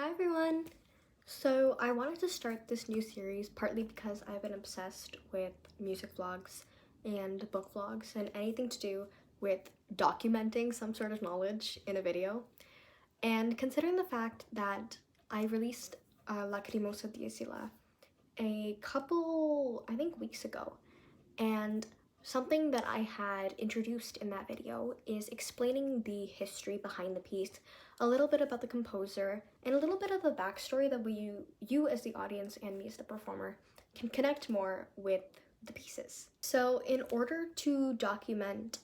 Hi everyone! So I wanted to start this new series partly because I've been obsessed with music vlogs and book vlogs and anything to do with documenting some sort of knowledge in a video. And considering the fact that I released Lacrimosa di Sila a couple, I think, weeks ago, and something that I had introduced in that video is explaining the history behind the piece, a little bit about the composer, and a little bit of the backstory that you as the audience and me as the performer can connect more with the pieces. So in order to document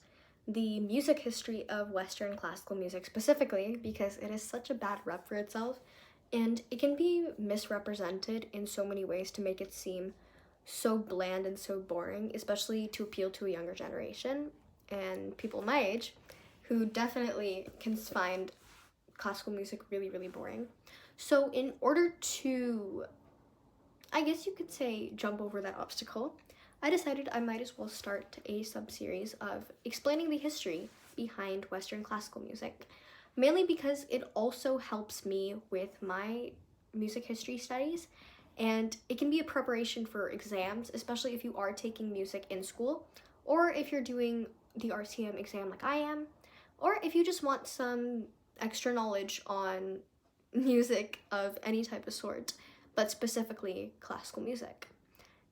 the music history of Western classical music specifically, because it is such a bad rep for itself, and it can be misrepresented in so many ways to make it seem so bland and so boring, especially to appeal to a younger generation and people my age who definitely can find classical music really, really boring. So in order to, I guess you could say, jump over that obstacle, I decided I might as well start a sub-series of explaining the history behind Western classical music, mainly because it also helps me with my music history studies, and it can be a preparation for exams, especially if you are taking music in school, or if you're doing the RCM exam like I am, or if you just want some extra knowledge on music of any type of sort, but specifically classical music.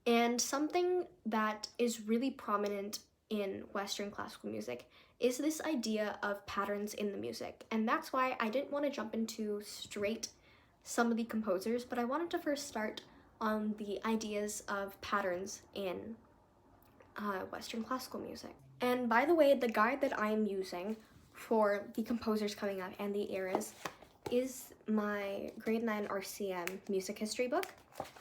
And something that is really prominent in Western classical music is this idea of patterns in the music. And that's why I didn't want to jump into straight some of the composers, but I wanted to first start on the ideas of patterns in Western classical music. And by the way, the guide that I am using for the composers coming up and the eras is my grade 9 RCM music history book.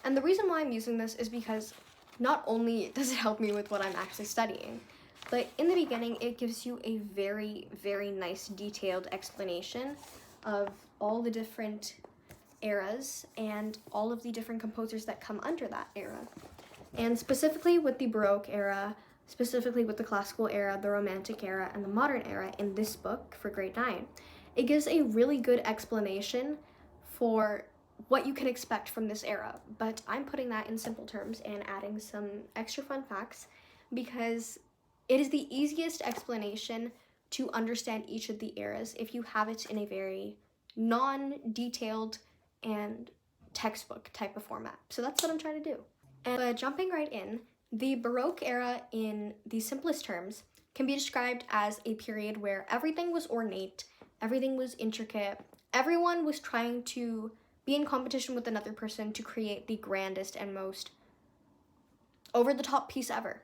And the reason why I'm using this is because not only does it help me with what I'm actually studying, but in the beginning it gives you a very, very nice detailed explanation of all the different eras and all of the different composers that come under that era. And specifically with the Baroque era, specifically with the classical era, the Romantic era, and the modern era in this book for grade 9, it gives a really good explanation for what you can expect from this era, but I'm putting that in simple terms and adding some extra fun facts because it is the easiest explanation to understand each of the eras if you have it in a very non-detailed and textbook type of format. So that's what I'm trying to do. And jumping right in, the Baroque era in the simplest terms can be described as a period where everything was ornate, everything was intricate, everyone was trying to be in competition with another person to create the grandest and most over-the-top piece ever.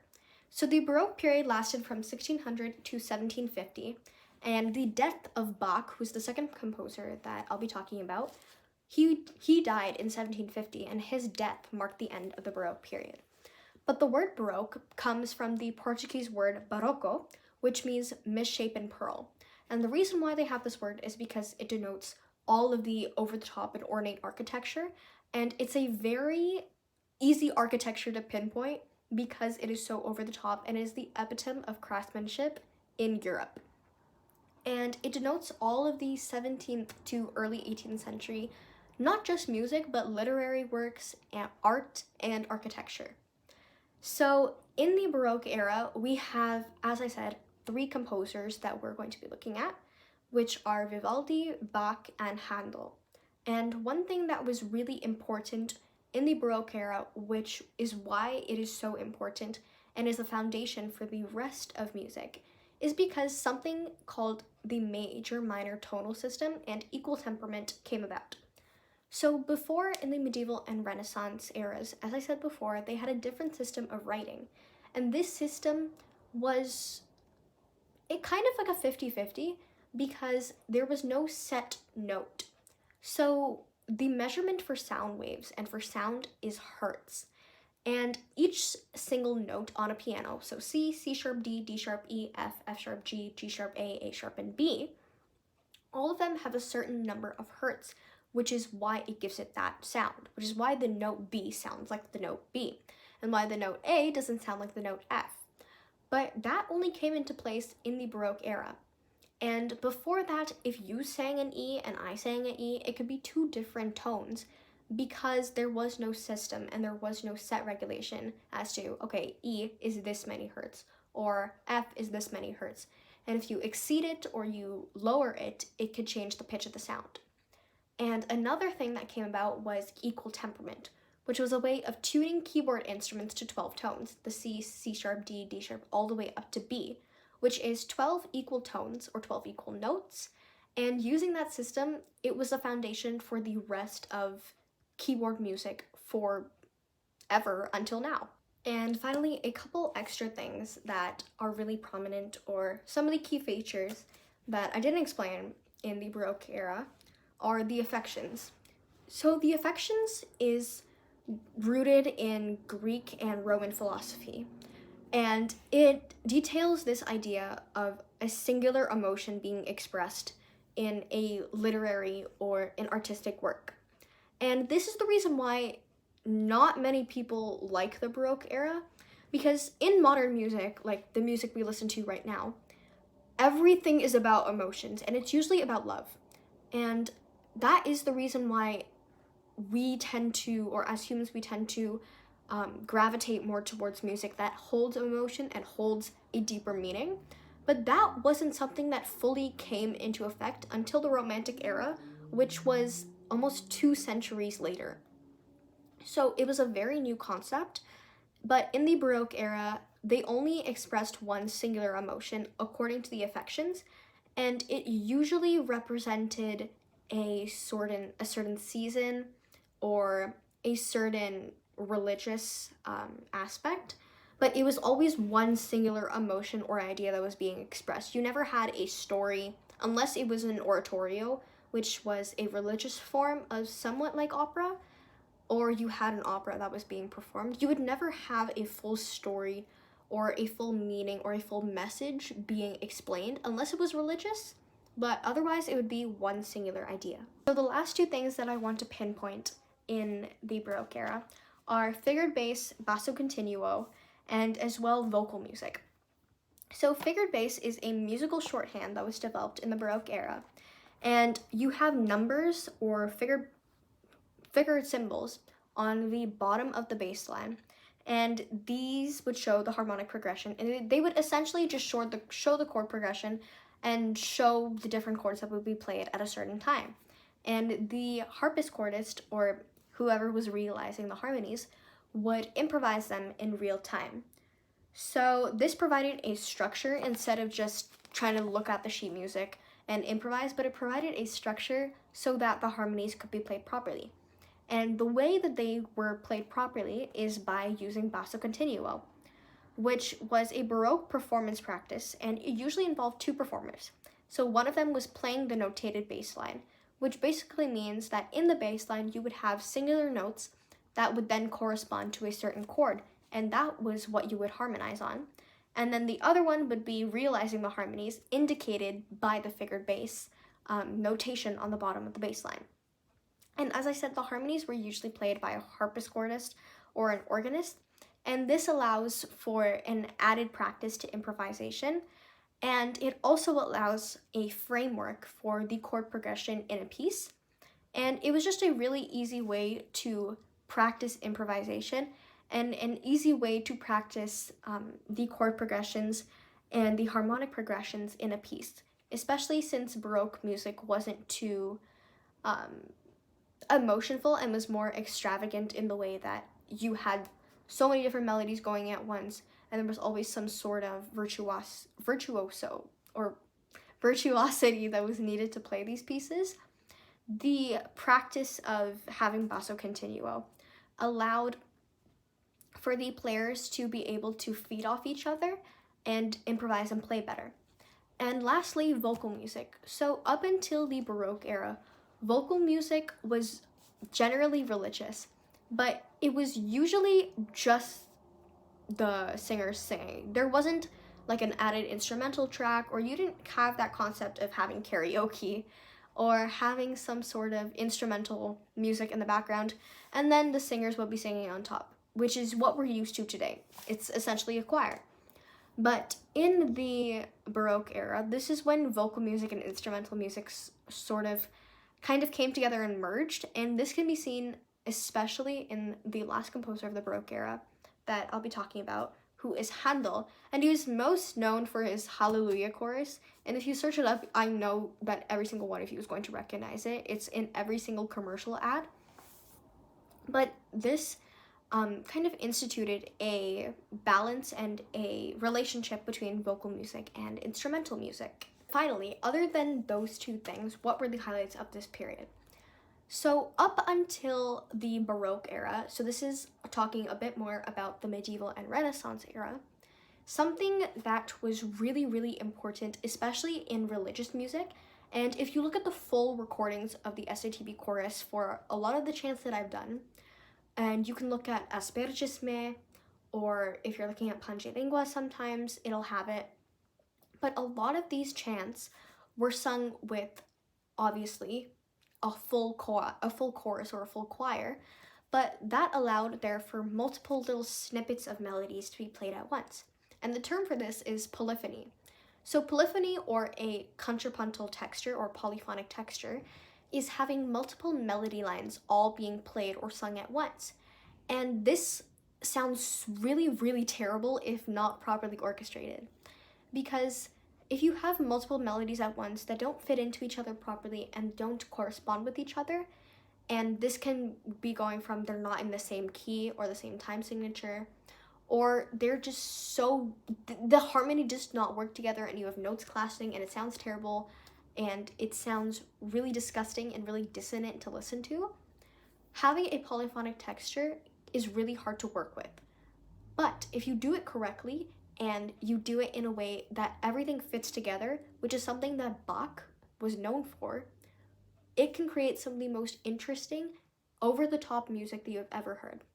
So the Baroque period lasted from 1600 to 1750, and the death of Bach, who's the second composer that I'll be talking about, he died in 1750, and his death marked the end of the Baroque period. But the word Baroque comes from the Portuguese word barroco, which means misshapen pearl. And the reason why they have this word is because it denotes all of the over-the-top and ornate architecture, and it's a very easy architecture to pinpoint because it is so over-the-top and is the epitome of craftsmanship in Europe. And it denotes all of the 17th to early 18th century, not just music, but literary works, and art, and architecture. So in the Baroque era, we have, as I said, 3 composers that we're going to be looking at, which are Vivaldi, Bach, and Handel. And one thing that was really important in the Baroque era, which is why it is so important and is the foundation for the rest of music, is because something called the major-minor tonal system and equal temperament came about. So before, in the medieval and Renaissance eras, as I said before, they had a different system of writing. And this system was kind of like a 50-50 because there was no set note. So the measurement for sound waves and for sound is hertz. And each single note on a piano, so C, C sharp D, D sharp E, F, F sharp G, G sharp A sharp, and B, all of them have a certain number of hertz, which is why it gives it that sound, which is why the note B sounds like the note B, and why the note A doesn't sound like the note F. But that only came into place in the Baroque era. And before that, if you sang an E and I sang an E, it could be two different tones because there was no system and there was no set regulation as to, okay, E is this many hertz or F is this many hertz. And if you exceed it or you lower it, it could change the pitch of the sound. And another thing that came about was equal temperament, which was a way of tuning keyboard instruments to 12 tones, the C, C sharp, D, D sharp, all the way up to B, which is 12 equal tones or 12 equal notes. And using that system, it was the foundation for the rest of keyboard music forever until now. And finally, a couple extra things that are really prominent, or some of the key features that I didn't explain in the Baroque era, are the affections. So the affections is rooted in Greek and Roman philosophy, and it details this idea of a singular emotion being expressed in a literary or an artistic work. And this is the reason why not many people like the Baroque era, because in modern music, like the music we listen to right now, everything is about emotions, and it's usually about love. And that is the reason why we tend to, or as humans, we tend to gravitate more towards music that holds emotion and holds a deeper meaning. But that wasn't something that fully came into effect until the Romantic era, which was almost 2 centuries later. So it was a very new concept, but in the Baroque era, they only expressed one singular emotion according to the affections, and it usually represented a certain season or a certain religious aspect, but it was always one singular emotion or idea that was being expressed. You never had a story, unless it was an oratorio, which was a religious form of somewhat like opera, or you had an opera that was being performed. You would never have a full story or a full meaning or a full message being explained unless it was religious, but otherwise it would be one singular idea. So the last two things that I want to pinpoint in the Baroque era are figured bass, basso continuo, and as well vocal music. So figured bass is a musical shorthand that was developed in the Baroque era, and you have numbers or figured symbols on the bottom of the bass line, and these would show the harmonic progression, and they would essentially just show the chord progression and show the different chords that would be played at a certain time. And the harpsichordist, or whoever was realizing the harmonies, would improvise them in real time. So this provided a structure instead of just trying to look at the sheet music and improvise, but it provided a structure so that the harmonies could be played properly. And the way that they were played properly is by using basso continuo, which was a Baroque performance practice, and it usually involved two performers. So one of them was playing the notated bass line, which basically means that in the bass line you would have singular notes that would then correspond to a certain chord, and that was what you would harmonize on. And then the other one would be realizing the harmonies indicated by the figured bass notation on the bottom of the bass line. And as I said, the harmonies were usually played by a harpsichordist or an organist, and this allows for an added practice to improvisation, and it also allows a framework for the chord progression in a piece. And it was just a really easy way to practice improvisation and an easy way to practice the chord progressions and the harmonic progressions in a piece, especially since Baroque music wasn't too emotionful and was more extravagant in the way that you had so many different melodies going at once, and there was always some sort of virtuosity that was needed to play these pieces. The practice of having basso continuo allowed for the players to be able to feed off each other and improvise and play better. And lastly, vocal music. So up until the Baroque era, vocal music was generally religious, but it was usually just the singers singing. There wasn't like an added instrumental track, or you didn't have that concept of having karaoke or having some sort of instrumental music in the background, and then the singers would be singing on top, which is what we're used to today. It's essentially a choir. But in the Baroque era, this is when vocal music and instrumental music sort of kind of came together and merged, and this can be seen especially in the last composer of the Baroque era that I'll be talking about, who is Handel, and he is most known for his Hallelujah chorus. And if you search it up, I know that every single one of you is going to recognize it. It's in every single commercial ad. But this kind of instituted a balance and a relationship between vocal music and instrumental music. Finally, other than those two things, what were the highlights of this period? So up until the Baroque era, so this is talking a bit more about the medieval and Renaissance era, something that was really, really important, especially in religious music, and if you look at the full recordings of the SATB chorus for a lot of the chants that I've done, and you can look at Aspergisme, or if you're looking at Pange Lingua sometimes, it'll have it. But a lot of these chants were sung with, obviously, a full chorus or a full choir, but that allowed there for multiple little snippets of melodies to be played at once. And the term for this is polyphony. So polyphony, or a contrapuntal texture or polyphonic texture, is having multiple melody lines all being played or sung at once. And this sounds really, really terrible if not properly orchestrated. Because if you have multiple melodies at once that don't fit into each other properly and don't correspond with each other, and this can be going from they're not in the same key or the same time signature, or they're just so, the harmony does not work together and you have notes clashing and it sounds terrible and it sounds really disgusting and really dissonant to listen to, having a polyphonic texture is really hard to work with. But if you do it correctly and you do it in a way that everything fits together, which is something that Bach was known for, it can create some of the most interesting, over-the-top music that you have ever heard.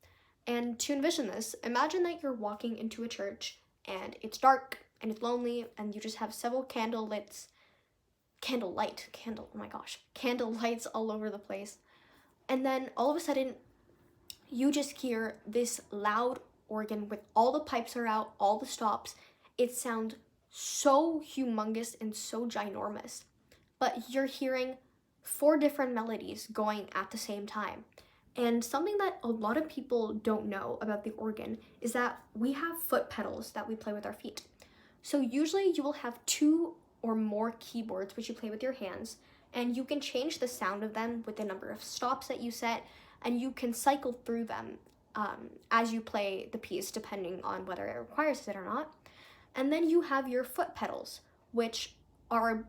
And to envision this, imagine that you're walking into a church and it's dark and it's lonely and you just have several candle lights all over the place. And then all of a sudden, you just hear this loud organ with all the pipes are out, all the stops. It sounds so humongous and so ginormous. But you're hearing 4 different melodies going at the same time. And something that a lot of people don't know about the organ is that we have foot pedals that we play with our feet. So usually you will have 2 or more keyboards which you play with your hands, and you can change the sound of them with the number of stops that you set, and you can cycle through them as you play the piece depending on whether it requires it or not. And then you have your foot pedals, which are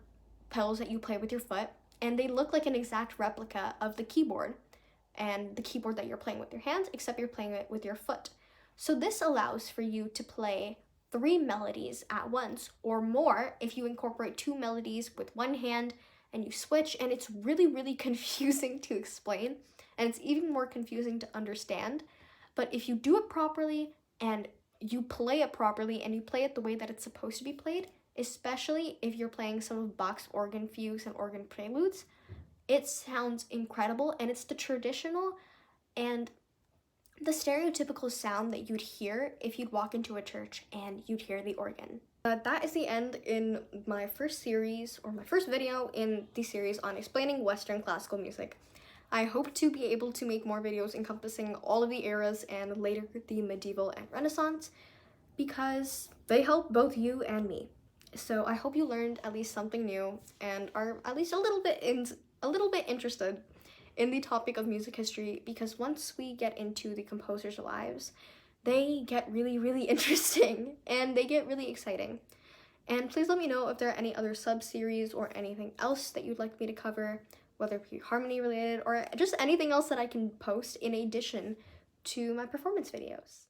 pedals that you play with your foot, and they look like an exact replica of the keyboard and the keyboard that you're playing with your hands, except you're playing it with your foot. So this allows for you to play 3 melodies at once, or more if you incorporate 2 melodies with one hand and you switch, and it's really, really confusing to explain, and it's even more confusing to understand. But if you do it properly and you play it properly and you play it the way that it's supposed to be played, especially if you're playing some of Bach's organ fugues and organ preludes, it sounds incredible, and it's the traditional and the stereotypical sound that you'd hear if you'd walk into a church and you'd hear the organ. That is the end in my first series, or my first video in the series on explaining Western classical music. I hope to be able to make more videos encompassing all of the eras and later the medieval and Renaissance, because they help both you and me. So I hope you learned at least something new and are at least a little bit interested in the topic of music history, because once we get into the composers' lives, they get really, really interesting and they get really exciting. And please let me know if there are any other sub-series or anything else that you'd like me to cover, whether it be harmony related or just anything else that I can post in addition to my performance videos.